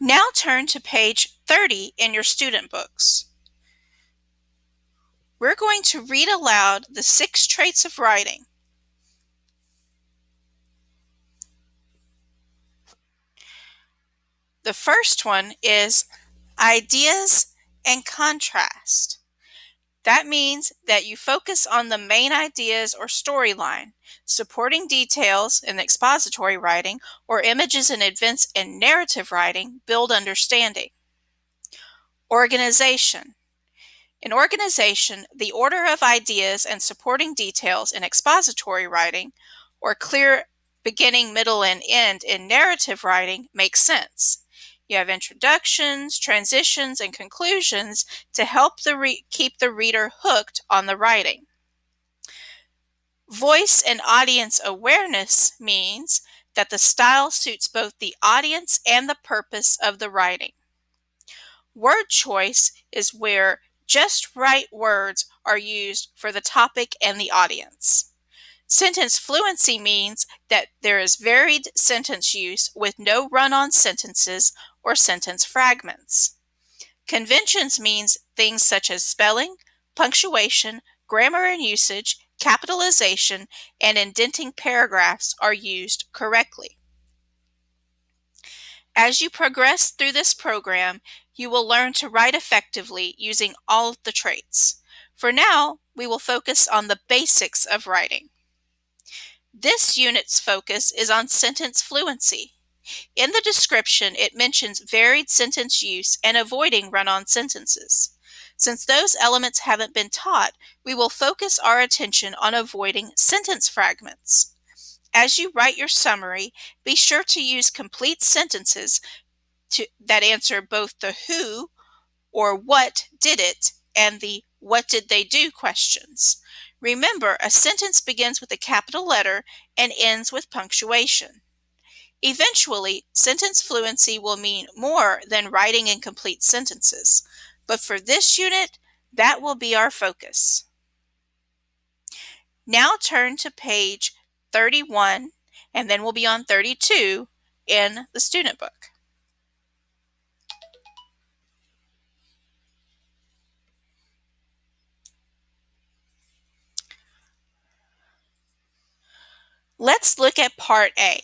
Now turn to page 30 in your student books. We're going to read aloud the 6 traits of writing. The first one is ideas and contrast. That means that you focus on the main ideas or storyline. Supporting details in expository writing or images and events in narrative writing build understanding. Organization. In organization, the order of ideas and supporting details in expository writing, or clear beginning, middle, and end in narrative writing, makes sense. You have introductions, transitions, and conclusions to help keep the reader hooked on the writing. Voice and audience awareness means that the style suits both the audience and the purpose of the writing. Word choice is where just right words are used for the topic and the audience. Sentence fluency means that there is varied sentence use with no run-on sentences or sentence fragments. Conventions means things such as spelling, punctuation, grammar and usage, capitalization, and indenting paragraphs are used correctly. As you progress through this program, you will learn to write effectively using all of the traits. For now, we will focus on the basics of writing. This unit's focus is on sentence fluency. In the description, it mentions varied sentence use and avoiding run-on sentences. Since those elements haven't been taught, we will focus our attention on avoiding sentence fragments. As you write your summary, be sure to use complete sentences that answer both the who or what did it and the what did they do questions. Remember, a sentence begins with a capital letter and ends with punctuation. Eventually, sentence fluency will mean more than writing in complete sentences, but for this unit, that will be our focus. Now turn to page 31, and then we'll be on 32 in the student book. Let's look at Part A.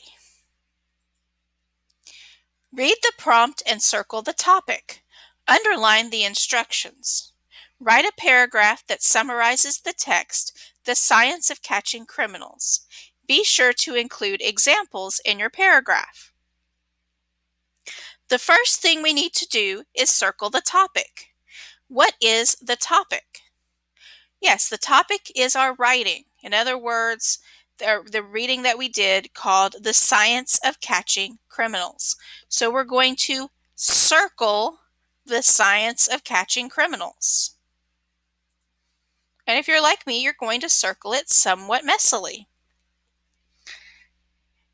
Read the prompt and circle the topic. Underline the instructions. Write a paragraph that summarizes the text, The Science of Catching Criminals. Be sure to include examples in your paragraph. The first thing we need to do is circle the topic. What is the topic? Yes, the topic is our writing. In other words, the reading that we did called The Science of Catching Criminals. So we're going to circle The Science of Catching Criminals. And if you're like me, you're going to circle it somewhat messily.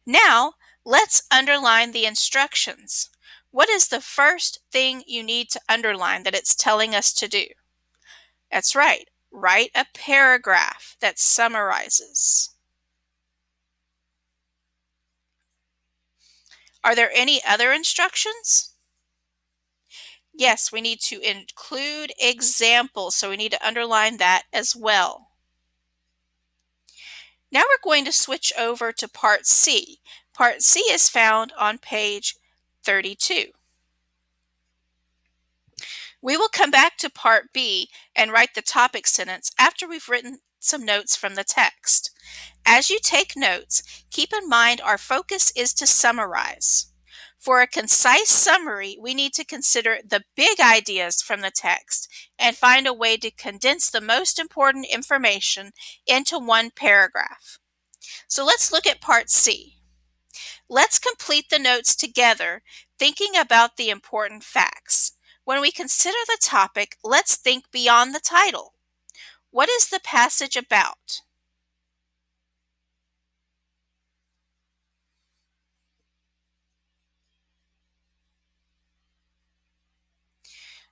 Now, let's underline the instructions. What is the first thing you need to underline that it's telling us to do? That's right. Write a paragraph that summarizes. Are there any other instructions? Yes, we need to include examples, so we need to underline that as well. Now we're going to switch over to Part C. Part C is found on page 32. We will come back to Part B and write the topic sentence after we've written some notes from the text. As you take notes, keep in mind our focus is to summarize. For a concise summary, we need to consider the big ideas from the text and find a way to condense the most important information into one paragraph. So let's look at Part C. Let's complete the notes together, thinking about the important facts. When we consider the topic, let's think beyond the title. What is the passage about?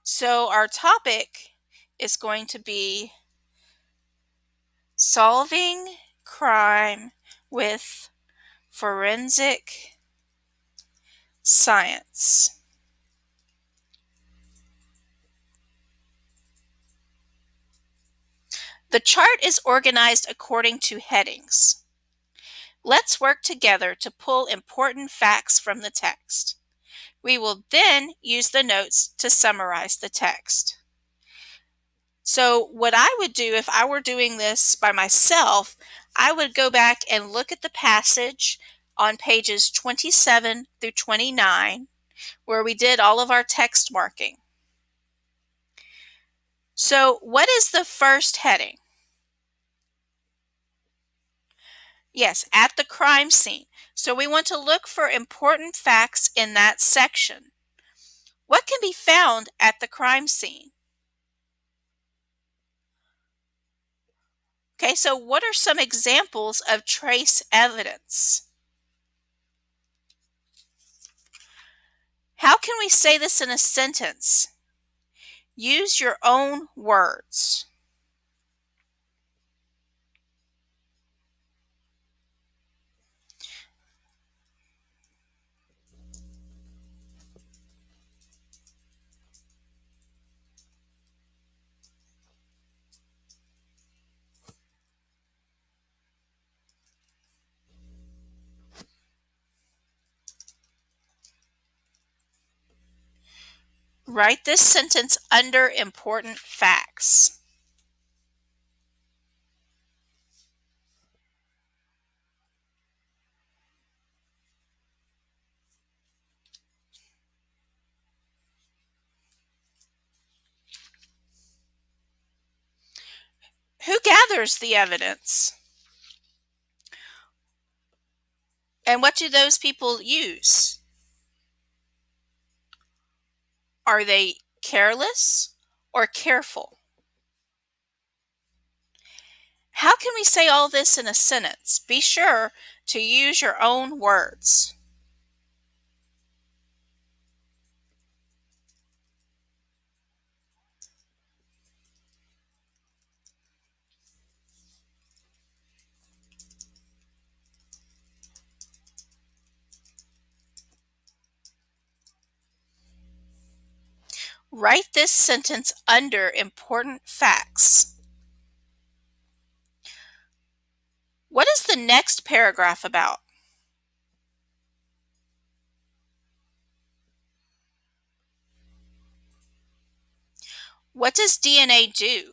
So our topic is going to be solving crime with forensic science. The chart is organized according to headings. Let's work together to pull important facts from the text. We will then use the notes to summarize the text. So what I would do if I were doing this by myself, I would go back and look at the passage on pages 27 through 29, where we did all of our text marking. So what is the first heading? Yes, at the crime scene. So we want to look for important facts in that section. What can be found at the crime scene? Okay, so what are some examples of trace evidence? How can we say this in a sentence? Use your own words. Write this sentence under important facts. Who gathers the evidence? And what do those people use? Are they careless or careful? How can we say all this in a sentence? Be sure to use your own words. Write this sentence under important facts. What is the next paragraph about? What does DNA do?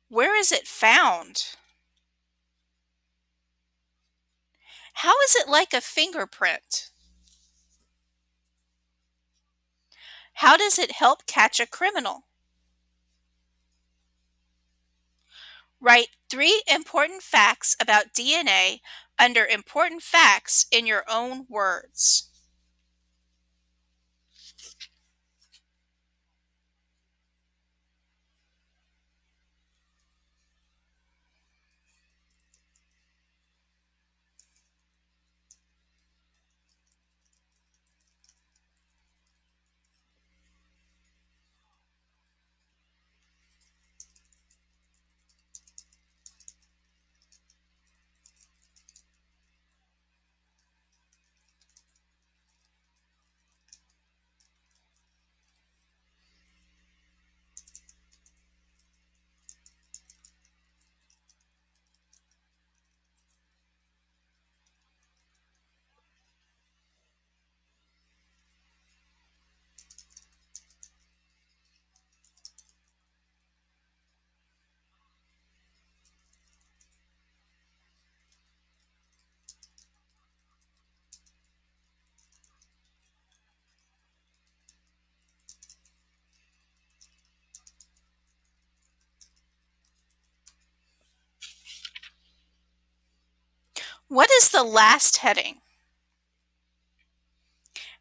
Where is it found? How is it like a fingerprint? How does it help catch a criminal? Write 3 important facts about DNA under important facts in your own words. What is the last heading?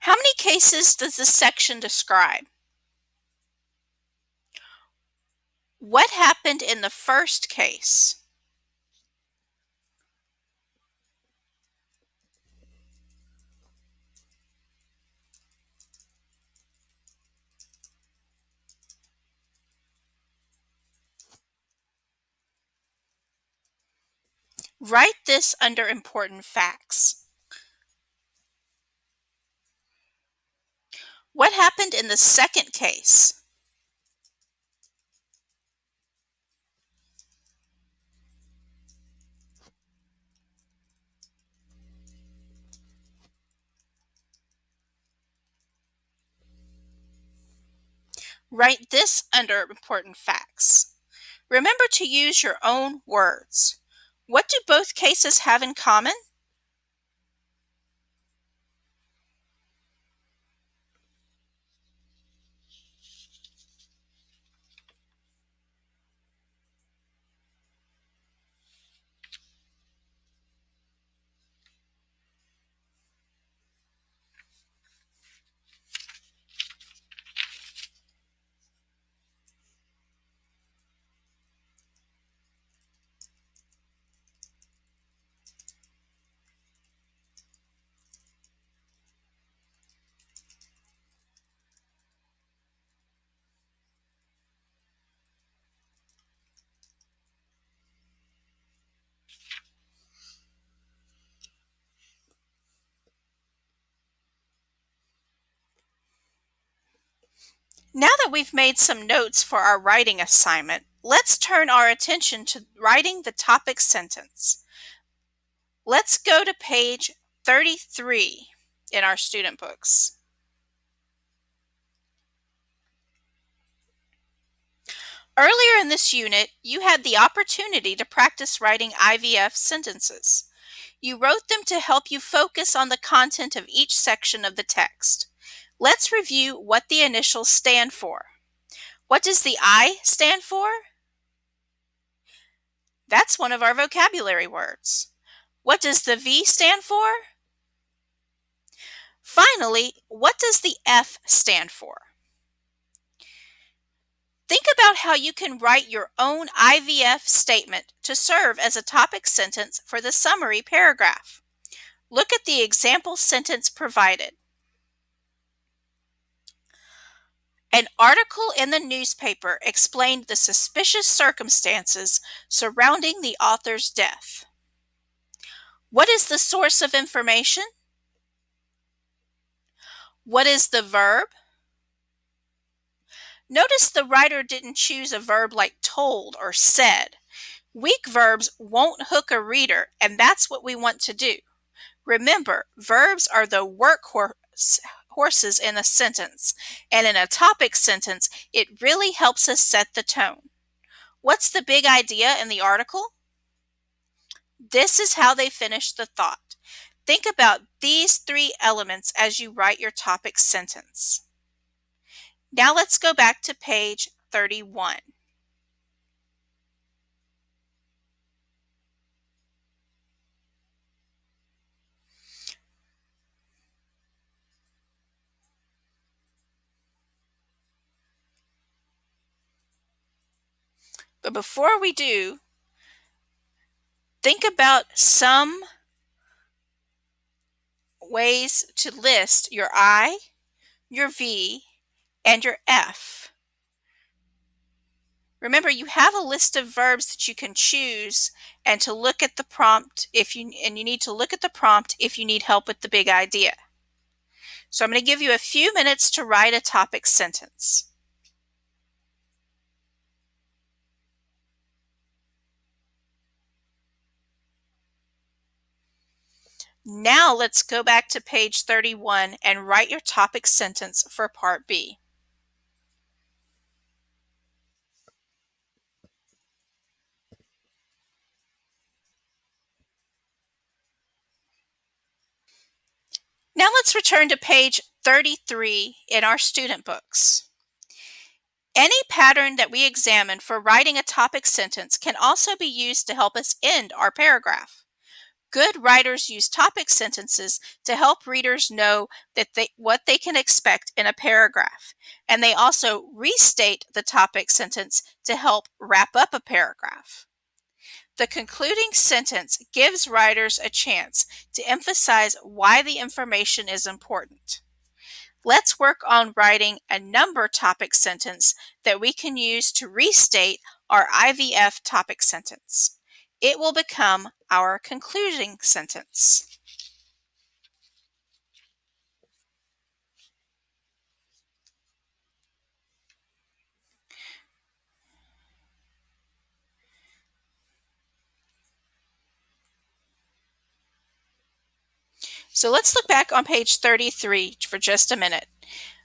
How many cases does this section describe? What happened in the first case? Write this under important facts. What happened in the second case? Write this under important facts. Remember to use your own words. What do both cases have in common? Now that we've made some notes for our writing assignment, let's turn our attention to writing the topic sentence. Let's go to page 33 in our student books. Earlier in this unit, you had the opportunity to practice writing IVF sentences. You wrote them to help you focus on the content of each section of the text. Let's review what the initials stand for. What does the I stand for? That's one of our vocabulary words. What does the V stand for? Finally, what does the F stand for? Think about how you can write your own IVF statement to serve as a topic sentence for the summary paragraph. Look at the example sentence provided. An article in the newspaper explained the suspicious circumstances surrounding the author's death. What is the source of information? What is the verb? Notice the writer didn't choose a verb like told or said. Weak verbs won't hook a reader, and that's what we want to do. Remember, verbs are the workhorses in a sentence, and in a topic sentence, it really helps us set the tone. What's the big idea in the article? This is how they finish the thought. Think about these three elements as you write your topic sentence. Now let's go back to page 31. But before we do, think about some ways to list your I, your V, and your F. Remember, you have a list of verbs that you can choose and to look at the prompt you need to look at the prompt if you need help with the big idea. So I'm going to give you a few minutes to write a topic sentence. Now let's go back to page 31 and write your topic sentence for part B. Now let's return to page 33 in our student books. Any pattern that we examine for writing a topic sentence can also be used to help us end our paragraph. Good writers use topic sentences to help readers know what they can expect in a paragraph, and they also restate the topic sentence to help wrap up a paragraph. The concluding sentence gives writers a chance to emphasize why the information is important. Let's work on writing a number topic sentence that we can use to restate our IVF topic sentence. It will become our concluding sentence. So let's look back on page 33 for just a minute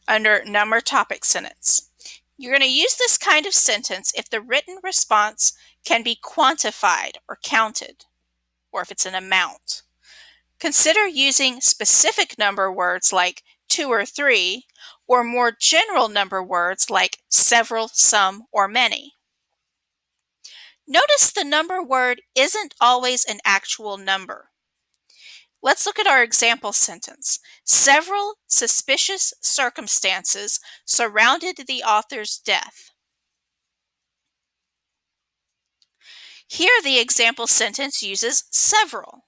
under number topic sentence. You're going to use this kind of sentence if the written response can be quantified or counted, or if it's an amount. Consider using specific number words like 2 or 3, or more general number words like several, some, or many. Notice the number word isn't always an actual number. Let's look at our example sentence. Several suspicious circumstances surrounded the author's death. Here, the example sentence uses several.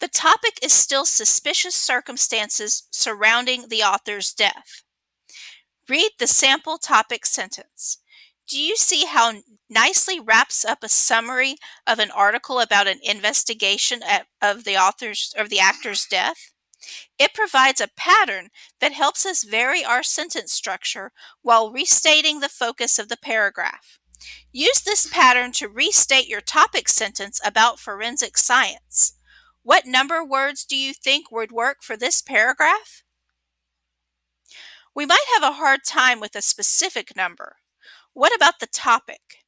The topic is still suspicious circumstances surrounding the author's death. Read the sample topic sentence. Do you see how nicely wraps up a summary of an article about an investigation of the actor's death? It provides a pattern that helps us vary our sentence structure while restating the focus of the paragraph. Use this pattern to restate your topic sentence about forensic science. What number words do you think would work for this paragraph? We might have a hard time with a specific number. What about the topic?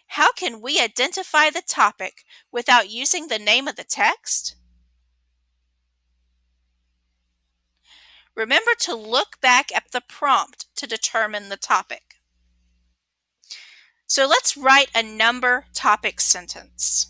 How can we identify the topic without using the name of the text? Remember to look back at the prompt to determine the topic. So let's write a number topic sentence.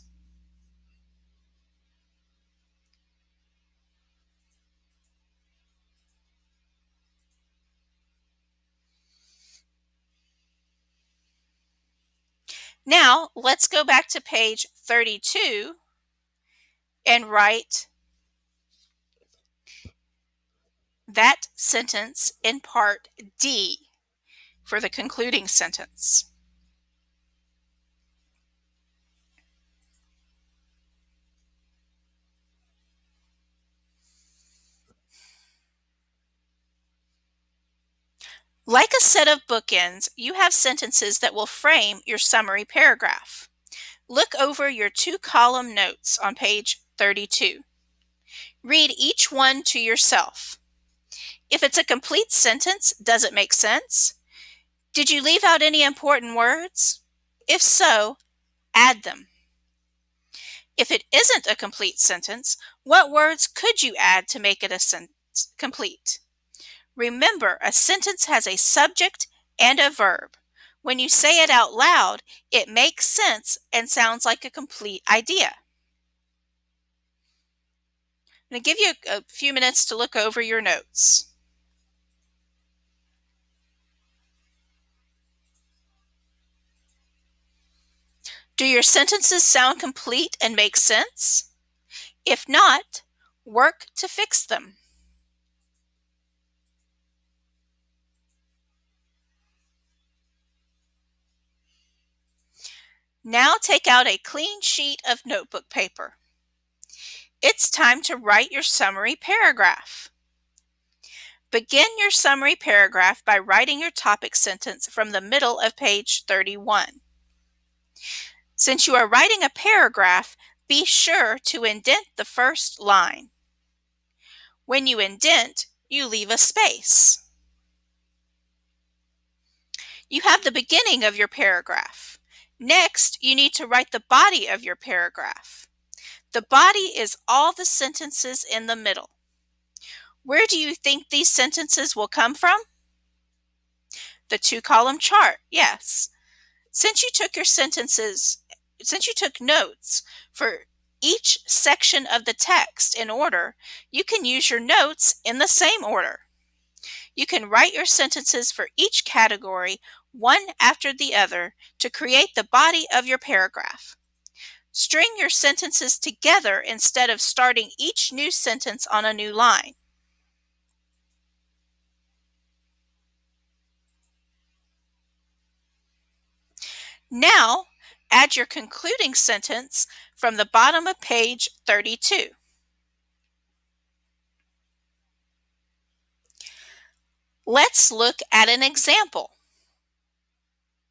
Now, let's go back to page 32 and write that sentence in part D for the concluding sentence. Like a set of bookends, you have sentences that will frame your summary paragraph. Look over your 2-column notes on page 32. Read each one to yourself. If it's a complete sentence, does it make sense? Did you leave out any important words? If so, add them. If it isn't a complete sentence, what words could you add to make it a sentence complete? Remember, a sentence has a subject and a verb. When you say it out loud, it makes sense and sounds like a complete idea. I'm going to give you a few minutes to look over your notes. Do your sentences sound complete and make sense? If not, work to fix them. Now take out a clean sheet of notebook paper. It's time to write your summary paragraph. Begin your summary paragraph by writing your topic sentence from the middle of page 31. Since you are writing a paragraph, be sure to indent the first line. When you indent, you leave a space. You have the beginning of your paragraph. Next, you need to write the body of your paragraph. The body is all the sentences in the middle. Where do you think these sentences will come from? The 2-column chart, yes. Since you took notes for each section of the text in order, you can use your notes in the same order. You can write your sentences for each category one after the other to create the body of your paragraph. String your sentences together instead of starting each new sentence on a new line. Now, add your concluding sentence from the bottom of page 32. Let's look at an example.